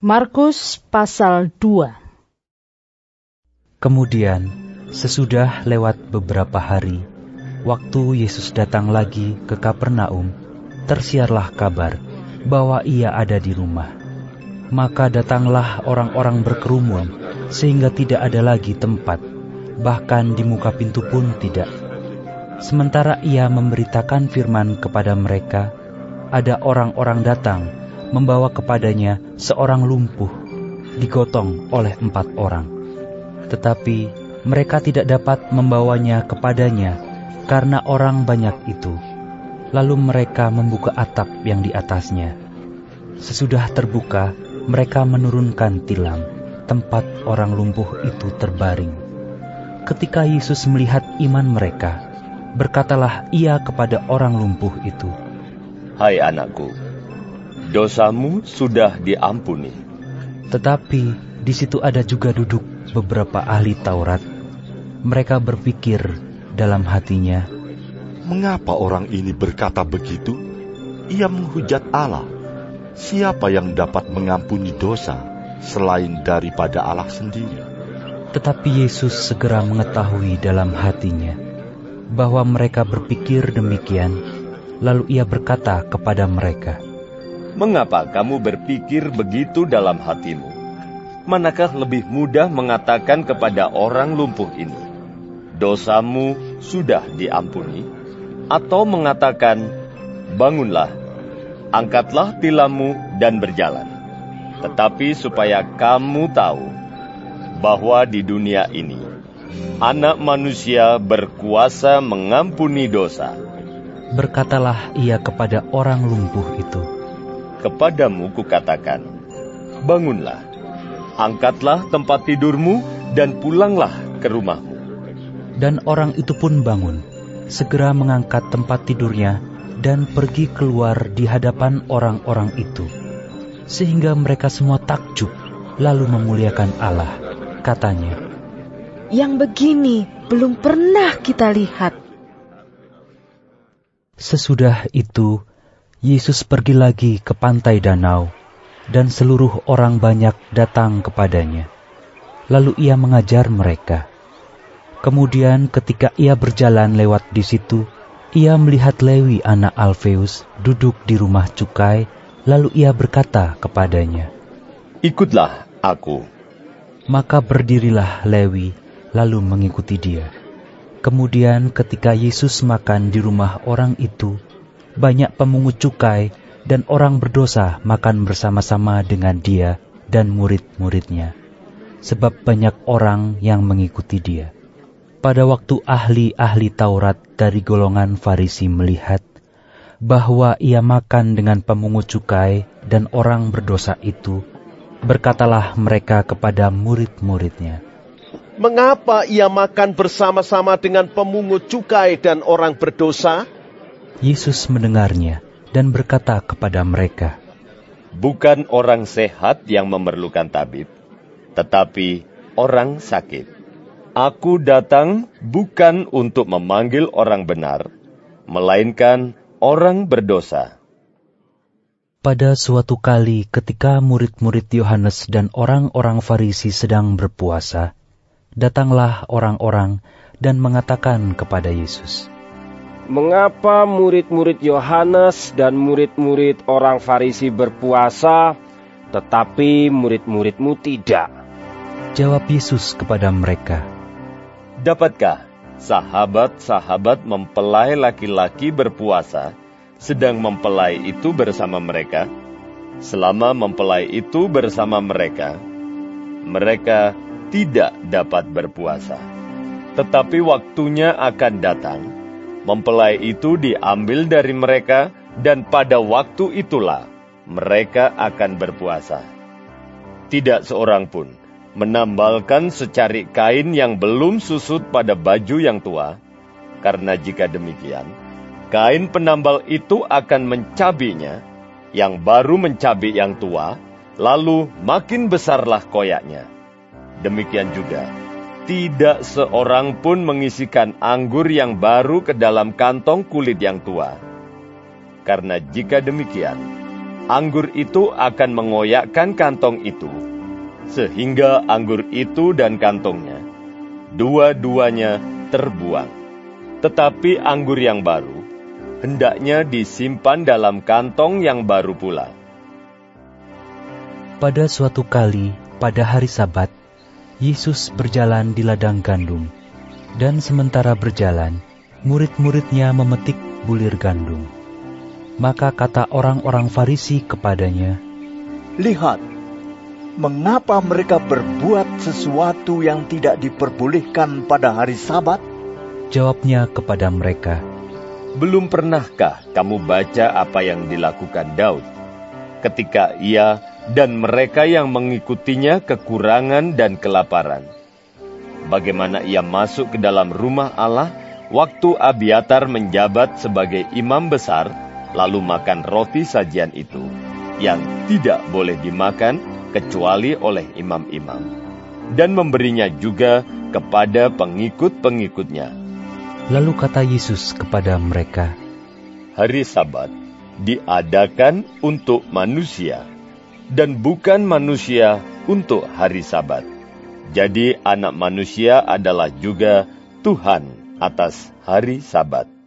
Markus pasal 2. Kemudian, sesudah lewat beberapa hari, waktu Yesus datang lagi ke Kapernaum, tersiarlah kabar bahwa ia ada di rumah. Maka datanglah orang-orang berkerumun, sehingga tidak ada lagi tempat, bahkan di muka pintu pun tidak. Sementara ia memberitakan firman kepada mereka, ada orang-orang datang, membawa kepadanya seorang lumpuh, digotong oleh 4 orang. Tetapi mereka tidak dapat membawanya kepadanya, karena orang banyak itu. Lalu mereka membuka atap yang di atasnya. Sesudah terbuka, mereka menurunkan tilam, tempat orang lumpuh itu terbaring. Ketika Yesus melihat iman mereka, berkatalah ia kepada orang lumpuh itu, "Hai anakku, dosamu sudah diampuni." Tetapi di situ ada juga duduk beberapa ahli Taurat. Mereka berpikir dalam hatinya, "Mengapa orang ini berkata begitu? Ia menghujat Allah. Siapa yang dapat mengampuni dosa selain daripada Allah sendiri?" Tetapi Yesus segera mengetahui dalam hatinya bahwa mereka berpikir demikian. Lalu ia berkata kepada mereka, "Mengapa kamu berpikir begitu dalam hatimu? Manakah lebih mudah mengatakan kepada orang lumpuh ini, 'Dosamu sudah diampuni,' atau mengatakan, 'Bangunlah, angkatlah tilammu dan berjalan'? Tetapi supaya kamu tahu bahwa di dunia ini Anak Manusia berkuasa mengampuni dosa." Berkatalah ia kepada orang lumpuh itu, "Kepadamu kukatakan, bangunlah, angkatlah tempat tidurmu, dan pulanglah ke rumahmu." Dan orang itu pun bangun, segera mengangkat tempat tidurnya, dan pergi keluar di hadapan orang-orang itu. Sehingga mereka semua takjub, lalu memuliakan Allah. Katanya, Yang begini belum pernah kita lihat. sesudah itu, Yesus pergi lagi ke pantai danau, dan seluruh orang banyak datang kepadanya. Lalu ia mengajar mereka. Kemudian ketika ia berjalan lewat di situ, ia melihat Lewi anak Alfeus duduk di rumah cukai, lalu ia berkata kepadanya, "Ikutlah aku." Maka berdirilah Lewi, lalu mengikuti dia. Kemudian ketika Yesus makan di rumah orang itu, banyak pemungut cukai dan orang berdosa makan bersama-sama dengan dia dan murid-muridnya, sebab banyak orang yang mengikuti dia. Pada waktu ahli-ahli Taurat dari golongan Farisi melihat bahwa ia makan dengan pemungut cukai dan orang berdosa itu, berkatalah mereka kepada murid-muridnya, "Mengapa ia makan bersama-sama dengan pemungut cukai dan orang berdosa?" Yesus mendengarnya dan berkata kepada mereka, Bukan orang sehat yang memerlukan tabib, tetapi orang sakit. Aku datang bukan untuk memanggil orang benar, melainkan orang berdosa. Pada suatu kali ketika murid-murid Yohanes dan orang-orang Farisi sedang berpuasa, datanglah orang-orang dan mengatakan kepada Yesus, "Mengapa murid-murid Yohanes dan murid-murid orang Farisi berpuasa, tetapi murid-muridmu tidak?" Jawab Yesus kepada mereka, Dapatkah sahabat-sahabat mempelai laki-laki berpuasa, sedang mempelai itu bersama mereka? Selama mempelai itu bersama mereka, mereka tidak dapat berpuasa. Tetapi waktunya akan datang, mempelai itu diambil dari mereka, dan pada waktu itulah mereka akan berpuasa. Tidak seorang pun menambalkan secarik kain yang belum susut pada baju yang tua, karena jika demikian, kain penambal itu akan mencabinya, yang baru mencabik yang tua, lalu makin besarlah koyaknya. Demikian juga, tidak seorang pun mengisikan anggur yang baru ke dalam kantong kulit yang tua. Karena jika demikian, anggur itu akan mengoyakkan kantong itu, sehingga anggur itu dan kantongnya, dua-duanya terbuang. Tetapi anggur yang baru, hendaknya disimpan dalam kantong yang baru pula. Pada suatu kali, pada hari Sabat, Yesus berjalan di ladang gandum, dan sementara berjalan, murid-muridnya memetik bulir gandum. Maka kata orang-orang Farisi kepadanya, "Lihat, mengapa mereka berbuat sesuatu yang tidak diperbolehkan pada hari Sabat?" Jawabnya kepada mereka, Belum pernahkah kamu baca apa yang dilakukan Daud, ketika ia dan mereka yang mengikutinya kekurangan dan kelaparan? Bagaimana ia masuk ke dalam rumah Allah waktu Abiatar menjabat sebagai imam besar, lalu makan roti sajian itu, yang tidak boleh dimakan kecuali oleh imam-imam, dan memberinya juga kepada pengikut-pengikutnya. Lalu kata Yesus kepada mereka, Hari Sabat diadakan untuk manusia, dan bukan manusia untuk hari Sabat. Jadi anak manusia adalah juga Tuhan atas hari Sabat.